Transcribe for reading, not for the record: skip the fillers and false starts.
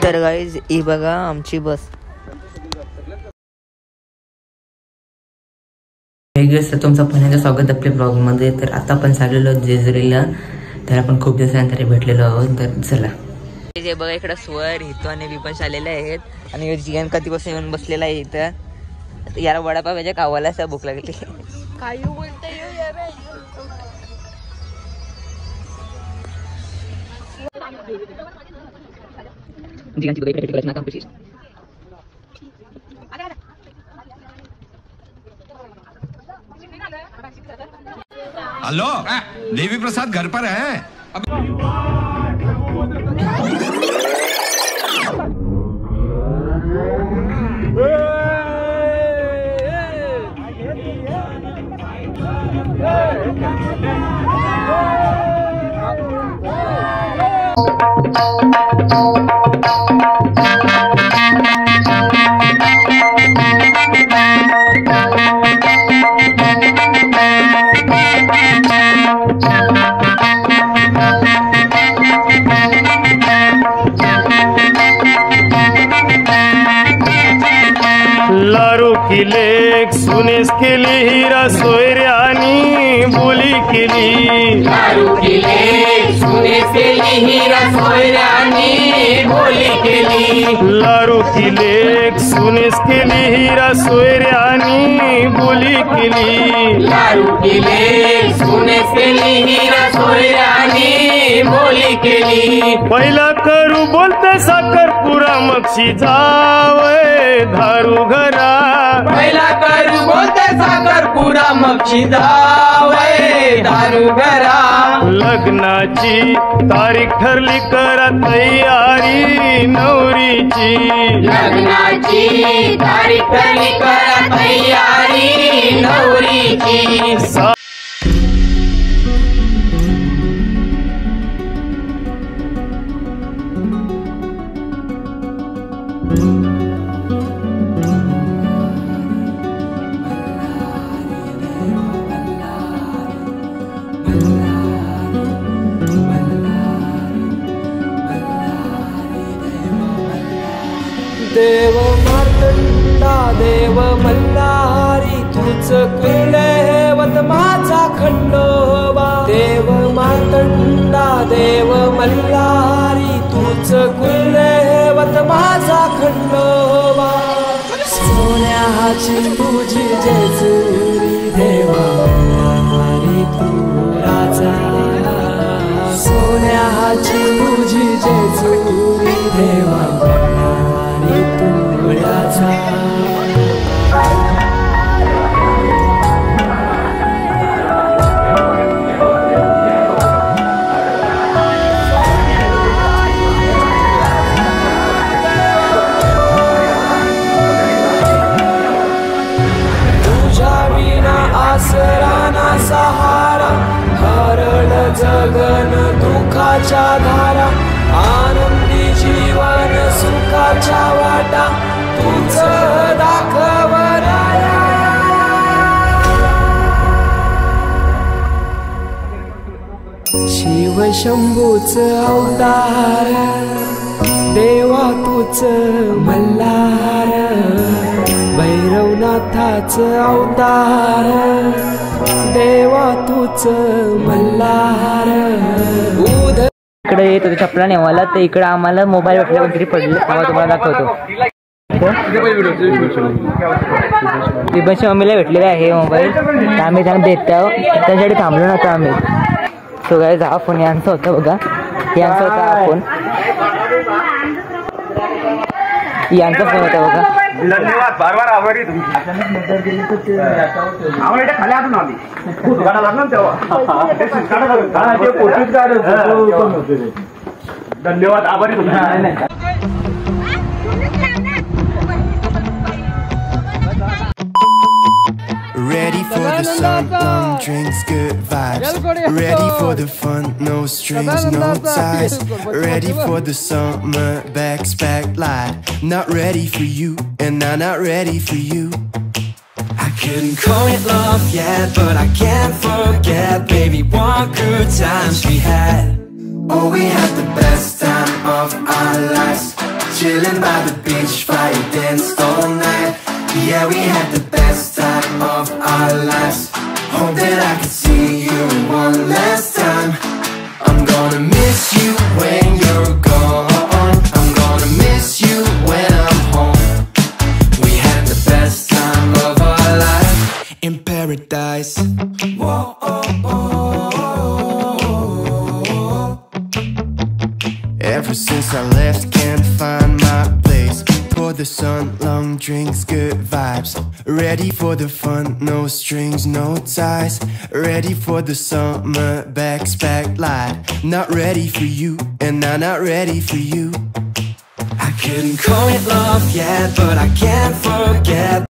तर गाईज ही बघा आमची बस. तुमचं पुन्हा स्वागत आपल्या ब्लॉगमध्ये. तर आता आपण चाललेलो जेजुरीला. तर आपण खूप दिवसानंतर भेटलेलो आहोत. तर चला हे बघा इकडं स्वर हितो आणि विपंश आलेले आहेत आणि जियान कधीपासून येऊन बसलेला आहे इथं. याला वडापाव कावाला असं भूक लागली. काही बोलता हेलो देवी प्रसाद घर पर है? लारू किले सुनेस केली हीरा सोयऱ्यानी बोली केली. लारू किले सुनेस केली हीरा सोयऱ्यानी बोली केली. लारू किले सुनेस केली हीरा सोयऱ्यानी बोली केली. लारू किले सुनेस केली हीरा सोयऱ्यानी बोली केली. पहिला करू बोलते साखरपुरा मक्षी जावय धारू घरा. पहिला करू बोलते साखरपुरा मक्षी जावय दारू घरा. लग्नाची तारीख ठरली करा तयारी नवरीची. लग्नाची तारीख ठरली करा तयारी नवरीची. देव मार्तंडा देव मल्हारी तूच कुलदैवत माझा खंडोबा. देव मार्तंडा देव मल्हारी तूच कुलदैवत माझा खंडोबा. सोन्याची तुझी जेजुरी देवा मल्हारी तू राजा. सोन्याची तुझी जेजुरी देवा आसराना सहारा हरळ जगन दुःखाच्या धारा. आनंदी जीवन सुखाच्या वाटा तुझ दाखव राया. शिव शंभूच अवतार देवा तूच मल्हार. भैरवनाथाच अवतार देवा तूच मल्हार. इकडे येत होते चपला नेवाला. तर इकडे आम्हाला मोबाईल भेटला कोणतरी पडले. तुम्हाला दाखवतो. विभनच्या मम्मीला भेटलेला आहे मोबाईल. तर आम्ही त्यांना देत आहोत. त्यांच्याकडे थांबलो नव्हतो आम्ही. तो काय हा फोन यांचा होता बघा. यांचा होता हा फोन. यांचा फोन होता बघा. धन्यवाद. बार बार आभारी तुमची. धन्यवाद आभारी तुमची. Ready for the sun, long drinks, good vibes. Ready for the fun, no strings, no ties. Ready for the summer, bags packed light. Not ready for you, and I'm not ready for you. I couldn't call it love yet, but I can't forget, baby, what good times we had. Oh, we had the best time of our lives. chilling by the beach, fire danced all night. Yeah, we had the best time of our lives. Hope that I can see you one last time. I'm gonna miss you when you're gone. I'm gonna miss you when I'm home. We had the best time of our life in paradise. Whoa, oh, oh. Ever since I left, can't find my place. For the sun, long drinks, good vibes. Ready for the fun, no strings, no ties. Ready for the summer, backpack light. Not ready for you, and I'm not ready for you. I couldn't call it love yet, but I can't forget